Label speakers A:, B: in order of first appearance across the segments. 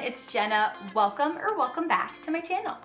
A: it's Jenna. Welcome back to my channel.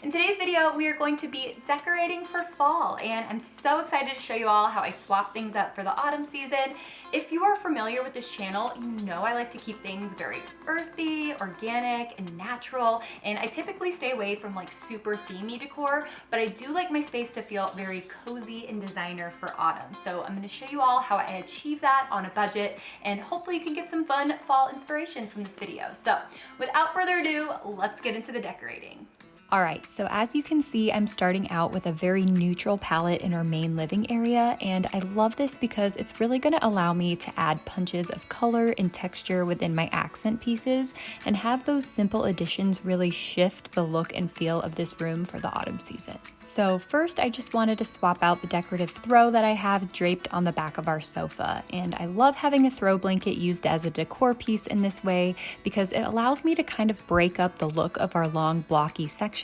A: In today's video, we are going to be decorating for fall, and I'm so excited to show you all how I swap things up for the autumn season. If you are familiar with this channel, you know I like to keep things very earthy, organic, and natural, and I typically stay away from like super themey decor, but I do like my space to feel very cozy and designer for autumn. So I'm gonna show you all how I achieve that on a budget, and hopefully you can get some fun fall inspiration from this video. So without further ado, let's get into the decorating. Alright, so as you can see, I'm starting out with a very neutral palette in our main living area, and I love this because it's really going to allow me to add punches of color and texture within my accent pieces and have those simple additions really shift the look and feel of this room for the autumn season. So first, I just wanted to swap out the decorative throw that I have draped on the back of our sofa, and I love having a throw blanket used as a decor piece in this way because it allows me to kind of break up the look of our long blocky section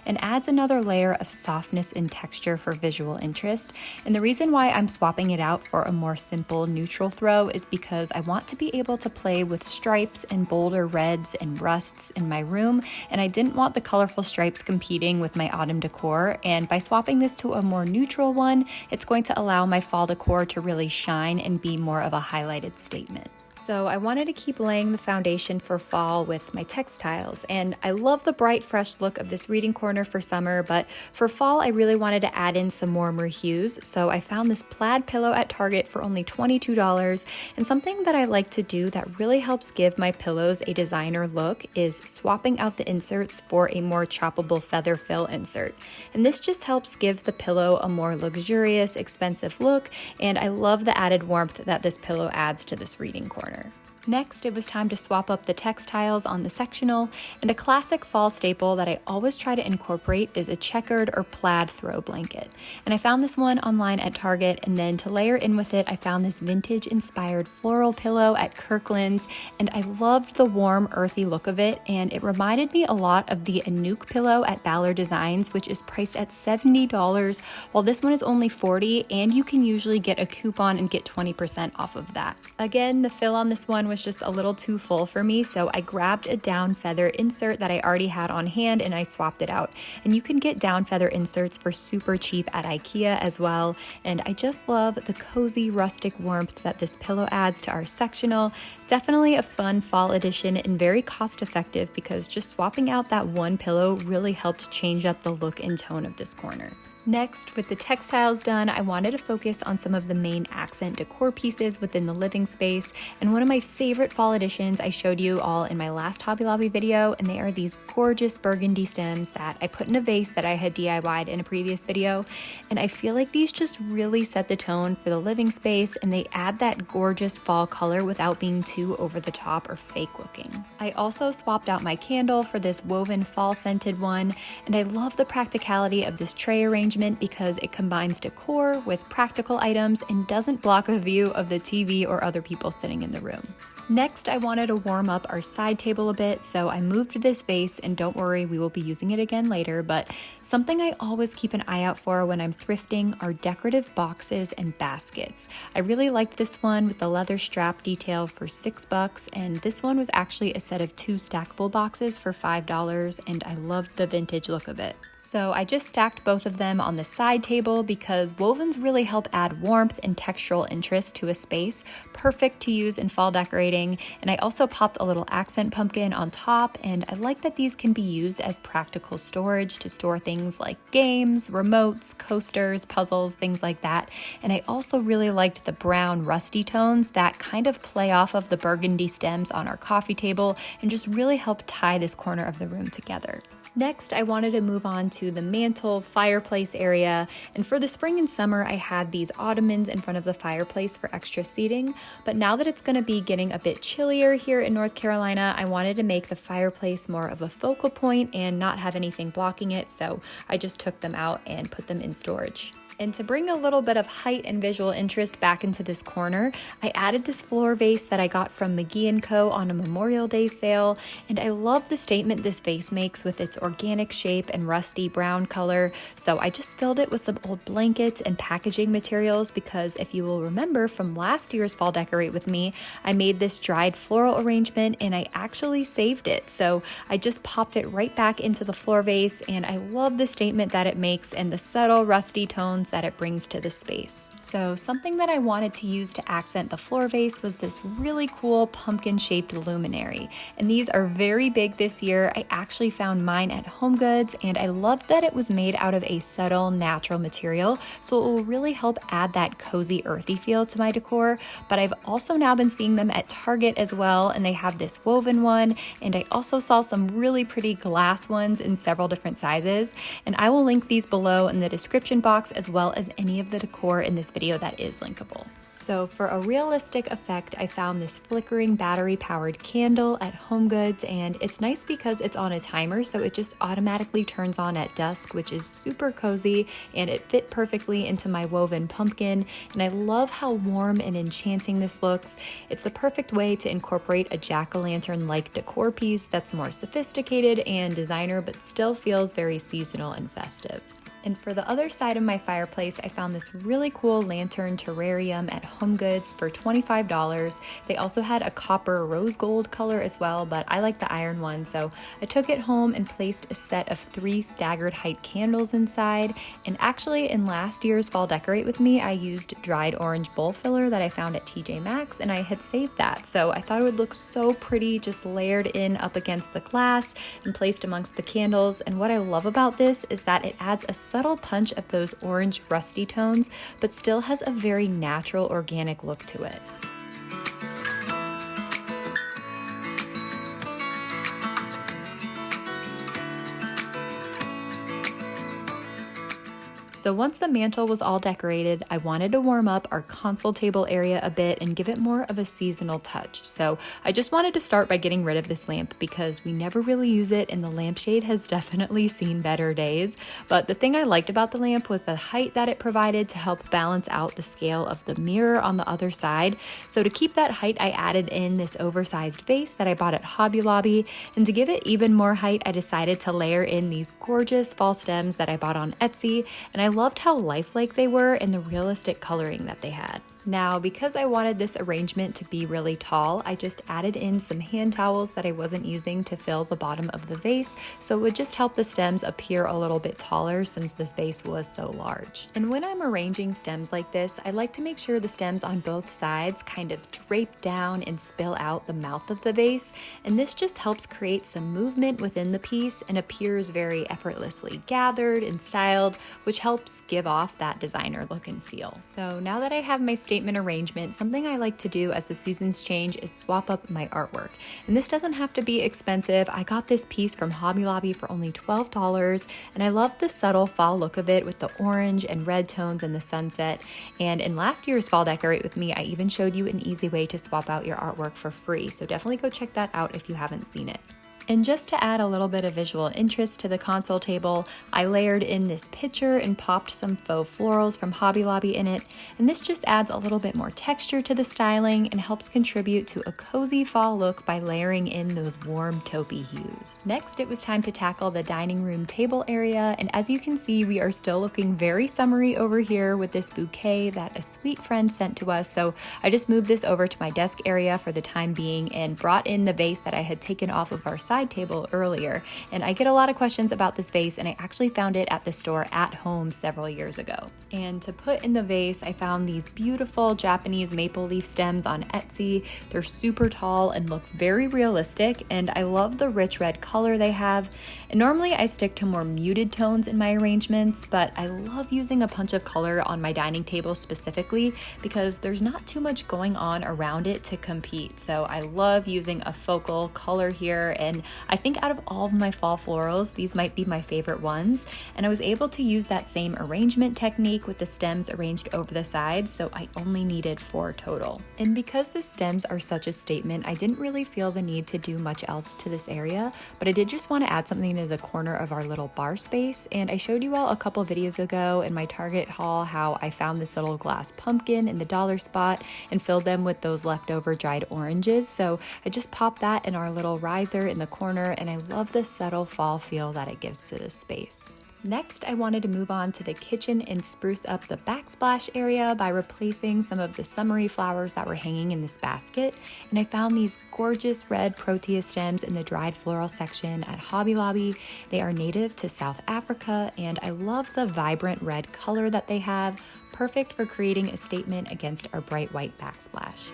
A: and adds another layer of softness and texture for visual interest. And the reason why I'm swapping it out for a more simple neutral throw is because I want to be able to play with stripes and bolder reds and rusts in my room, and I didn't want the colorful stripes competing with my autumn decor. And by swapping this to a more neutral one, it's going to allow my fall decor to really shine and be more of a highlighted statement. So I wanted to keep laying the foundation for fall with my textiles, and I love the bright, fresh look of this reading corner for summer, but for fall I really wanted to add in some warmer hues, so I found this plaid pillow at Target for only $22, and something that I like to do that really helps give my pillows a designer look is swapping out the inserts for a more choppable feather fill insert, and this just helps give the pillow a more luxurious, expensive look, and I love the added warmth that this pillow adds to this reading corner. Next, it was time to swap up the textiles on the sectional, and a classic fall staple that I always try to incorporate is a checkered or plaid throw blanket. And I found this one online at Target, and then to layer in with it, I found this vintage-inspired floral pillow at Kirkland's, and I loved the warm, earthy look of it, and it reminded me a lot of the Anouk pillow at Ballard Designs, which is priced at $70, while this one is only $40, and you can usually get a coupon and get 20% off of that. Again, the fill on this one was just a little too full for me, so I grabbed a down feather insert that I already had on hand and I swapped it out. And you can get down feather inserts for super cheap at IKEA as well, and I just love the cozy rustic warmth that this pillow adds to our sectional. Definitely a fun fall addition and very cost effective because just swapping out that one pillow really helped change up the look and tone of this corner. Next, with the textiles done, I wanted to focus on some of the main accent decor pieces within the living space, and one of my favorite fall additions I showed you all in my last Hobby Lobby video, and they are these gorgeous burgundy stems that I put in a vase that I had DIY'd in a previous video, and I feel like these just really set the tone for the living space, and they add that gorgeous fall color without being too over the top or fake looking. I also swapped out my candle for this woven fall scented one, and I love the practicality of this tray arrangement because it combines decor with practical items and doesn't block a view of the TV or other people sitting in the room. Next, I wanted to warm up our side table a bit, so I moved this vase, and don't worry, we will be using it again later, but something I always keep an eye out for when I'm thrifting are decorative boxes and baskets. I really liked this one with the leather strap detail for $6, and this one was actually a set of 2 stackable boxes for $5, and I loved the vintage look of it. So I just stacked both of them on the side table because wovens really help add warmth and textural interest to a space, perfect to use in fall decorating. And I also popped a little accent pumpkin on top, and I like that these can be used as practical storage to store things like games, remotes, coasters, puzzles, things like that. And I also really liked the brown rusty tones that kind of play off of the burgundy stems on our coffee table and just really help tie this corner of the room together. Next, I wanted to move on to the mantle fireplace area, and for the spring and summer I had these ottomans in front of the fireplace for extra seating, but now that it's going to be getting a bit chillier here in North Carolina, I wanted to make the fireplace more of a focal point and not have anything blocking it, so I just took them out and put them in storage. And to bring a little bit of height and visual interest back into this corner, I added this floor vase that I got from McGee & Co. on a Memorial Day sale, and I love the statement this vase makes with its organic shape and rusty brown color. So I just filled it with some old blankets and packaging materials because if you will remember from last year's Fall Decorate with Me, I made this dried floral arrangement and I actually saved it. So I just popped it right back into the floor vase, and I love the statement that it makes and the subtle rusty tones that it brings to the space. So something that I wanted to use to accent the floor vase was this really cool pumpkin shaped luminary. And these are very big this year. I actually found mine at HomeGoods, and I loved that it was made out of a subtle natural material, so it will really help add that cozy earthy feel to my decor. But I've also now been seeing them at Target as well, and they have this woven one, and I also saw some really pretty glass ones in several different sizes, and I will link these below in the description box as well as any of the decor in this video that is linkable. So for a realistic effect, I found this flickering battery-powered candle at HomeGoods, and it's nice because it's on a timer, so it just automatically turns on at dusk, which is super cozy, and it fit perfectly into my woven pumpkin, and I love how warm and enchanting this looks. It's the perfect way to incorporate a jack-o'-lantern-like decor piece that's more sophisticated and designer, but still feels very seasonal and festive. And for the other side of my fireplace, I found this really cool lantern terrarium at HomeGoods for $25. They also had a copper rose gold color as well, but I like the iron one, so I took it home and placed a set of 3 staggered height candles inside. And actually in last year's Fall Decorate with Me, I used dried orange bowl filler that I found at TJ Maxx, and I had saved that. So I thought it would look so pretty just layered in up against the glass and placed amongst the candles. And what I love about this is that it adds a subtle punch of those orange rusty tones, but still has a very natural organic look to it. So once the mantle was all decorated, I wanted to warm up our console table area a bit and give it more of a seasonal touch. So I just wanted to start by getting rid of this lamp because we never really use it and the lampshade has definitely seen better days. But the thing I liked about the lamp was the height that it provided to help balance out the scale of the mirror on the other side. So to keep that height, I added in this oversized vase that I bought at Hobby Lobby. And to give it even more height, I decided to layer in these gorgeous fall stems that I bought on Etsy. And I loved how lifelike they were and the realistic coloring that they had. Now, because I wanted this arrangement to be really tall, I just added in some hand towels that I wasn't using to fill the bottom of the vase, so it would just help the stems appear a little bit taller since this vase was so large. And when I'm arranging stems like this, I like to make sure the stems on both sides kind of drape down and spill out the mouth of the vase, and this just helps create some movement within the piece and appears very effortlessly gathered and styled, which helps give off that designer look and feel. So now that I have my statement arrangement, something I like to do as the seasons change is swap up my artwork. And this doesn't have to be expensive. I got this piece from Hobby Lobby for only $12, and I love the subtle fall look of it with the orange and red tones and the sunset. And in last year's Fall Decorate with Me, I even showed you an easy way to swap out your artwork for free. So definitely go check that out if you haven't seen it. And just to add a little bit of visual interest to the console table, I layered in this picture and popped some faux florals from Hobby Lobby in it, and this just adds a little bit more texture to the styling and helps contribute to a cozy fall look by layering in those warm taupey hues. Next, it was time to tackle the dining room table area, and as you can see, we are still looking very summery over here with this bouquet that a sweet friend sent to us, so I just moved this over to my desk area for the time being and brought in the vase that I had taken off of our side table earlier. And I get a lot of questions about this vase, and I actually found it at the store At Home several years ago. And to put in the vase, I found these beautiful Japanese maple leaf stems on Etsy. They're super tall and look very realistic, and I love the rich red color they have. And normally I stick to more muted tones in my arrangements, but I love using a punch of color on my dining table specifically because there's not too much going on around it to compete. So I love using a focal color here, and and I think out of all of my fall florals, these might be my favorite ones. And I was able to use that same arrangement technique with the stems arranged over the sides, so I only needed 4 total. And because the stems are such a statement, I didn't really feel the need to do much else to this area, but I did just want to add something to the corner of our little bar space. And I showed you all a couple videos ago in my Target haul how I found this little glass pumpkin in the dollar spot and filled them with those leftover dried oranges. So I just popped that in our little riser in the corner, and I love the subtle fall feel that it gives to this space. Next, I wanted to move on to the kitchen and spruce up the backsplash area by replacing some of the summery flowers that were hanging in this basket. And I found these gorgeous red protea stems in the dried floral section at Hobby Lobby. They are native to South Africa, and I love the vibrant red color that they have, perfect for creating a statement against our bright white backsplash.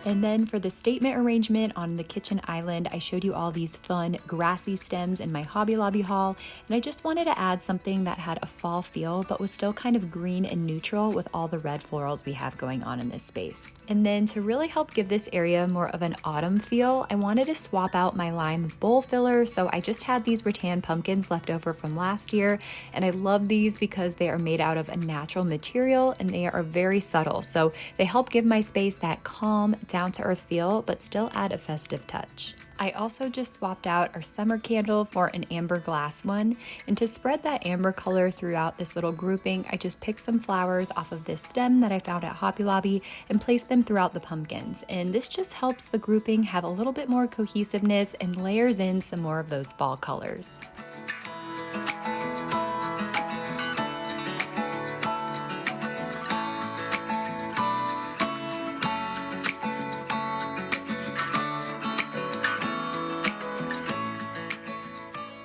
A: And then for the statement arrangement on the kitchen island, I showed you all these fun grassy stems in my Hobby Lobby haul, and I just wanted to add something that had a fall feel but was still kind of green and neutral with all the red florals we have going on in this space. And then to really help give this area more of an autumn feel, I wanted to swap out my lime bowl filler, so I just had these rattan pumpkins left over from last year, and I love these because they are made out of a natural material and they are very subtle, so they help give my space that calm, down-to-earth feel, but still add a festive touch. I also just swapped out our summer candle for an amber glass one, and to spread that amber color throughout this little grouping, I just picked some flowers off of this stem that I found at Hobby Lobby and placed them throughout the pumpkins. And this just helps the grouping have a little bit more cohesiveness and layers in some more of those fall colors.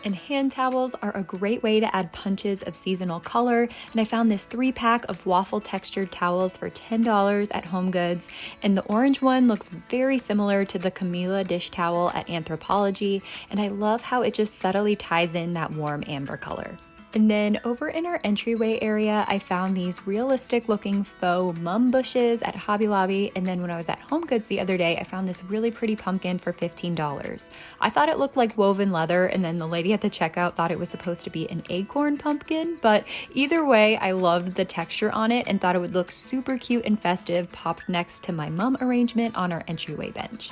A: And hand towels are a great way to add punches of seasonal color, and I found this 3-pack of waffle textured towels for $10 at HomeGoods, and the orange one looks very similar to the Camila dish towel at Anthropologie, and I love how it just subtly ties in that warm amber color. And then over in our entryway area, I found these realistic looking faux mum bushes at Hobby Lobby. And then when I was at HomeGoods the other day, I found this really pretty pumpkin for $15. I thought it looked like woven leather, and then the lady at the checkout thought it was supposed to be an acorn pumpkin. But either way, I loved the texture on it and thought it would look super cute and festive popped next to my mum arrangement on our entryway bench.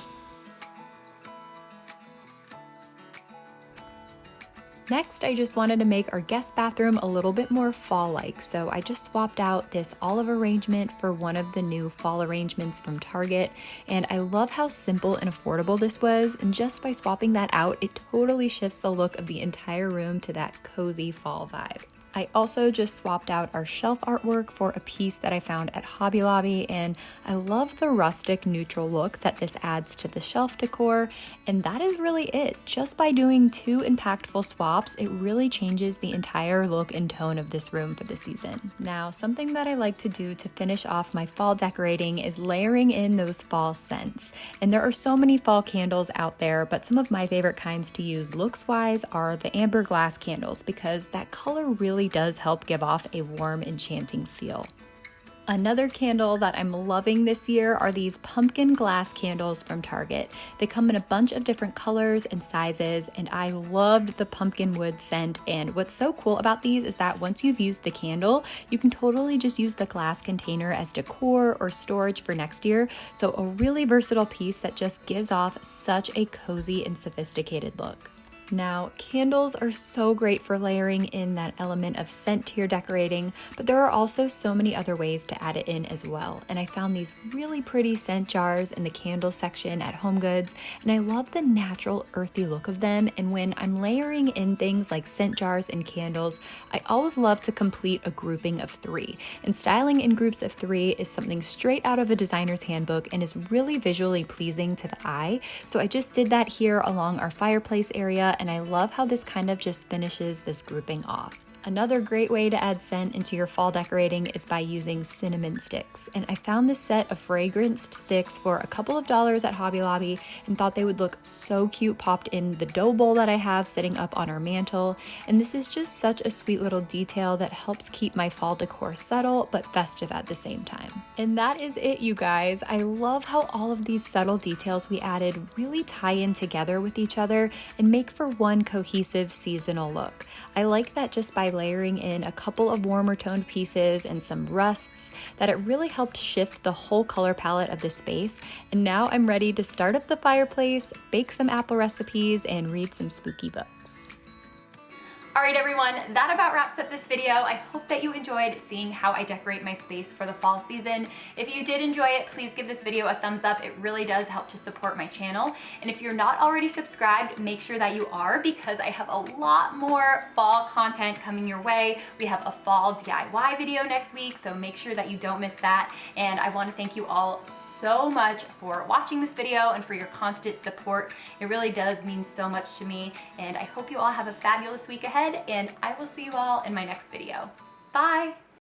A: Next, I just wanted to make our guest bathroom a little bit more fall-like, so I just swapped out this olive arrangement for one of the new fall arrangements from Target, and I love how simple and affordable this was, and just by swapping that out, it totally shifts the look of the entire room to that cozy fall vibe. I also just swapped out our shelf artwork for a piece that I found at Hobby Lobby, and I love the rustic neutral look that this adds to the shelf decor, and that is really it. Just by doing 2 impactful swaps, it really changes the entire look and tone of this room for the season. Now, something that I like to do to finish off my fall decorating is layering in those fall scents, and there are so many fall candles out there, but some of my favorite kinds to use looks-wise are the amber glass candles because that color really does help give off a warm, enchanting feel. Another candle that I'm loving this year are these pumpkin glass candles from Target. They come in a bunch of different colors and sizes, and I loved the pumpkin wood scent. And what's so cool about these is that once you've used the candle, you can totally just use the glass container as decor or storage for next year. So a really versatile piece that just gives off such a cozy and sophisticated look. Now, candles are so great for layering in that element of scent to your decorating, but there are also so many other ways to add it in as well. And I found these really pretty scent jars in the candle section at HomeGoods, and I love the natural earthy look of them. And when I'm layering in things like scent jars and candles, I always love to complete a grouping of 3. And styling in groups of 3 is something straight out of a designer's handbook and is really visually pleasing to the eye. So I just did that here along our fireplace area, and I love how this kind of just finishes this grouping off. Another great way to add scent into your fall decorating is by using cinnamon sticks. And I found this set of fragranced sticks for a couple of dollars at Hobby Lobby and thought they would look so cute popped in the dough bowl that I have sitting up on our mantle. And this is just such a sweet little detail that helps keep my fall decor subtle but festive at the same time. And that is it, you guys. I love how all of these subtle details we added really tie in together with each other and make for one cohesive seasonal look. I like that just by layering in a couple of warmer toned pieces and some rusts that it really helped shift the whole color palette of the space. And now I'm ready to start up the fireplace, bake some apple recipes, and read some spooky books. All right, everyone, that about wraps up this video. I hope that you enjoyed seeing how I decorate my space for the fall season. If you did enjoy it, please give this video a thumbs up. It really does help to support my channel. And if you're not already subscribed, make sure that you are, because I have a lot more fall content coming your way. We have a fall DIY video next week, so make sure that you don't miss that. And I want to thank you all so much for watching this video and for your constant support. It really does mean so much to me, and I hope you all have a fabulous week ahead, and I will see you all in my next video. Bye!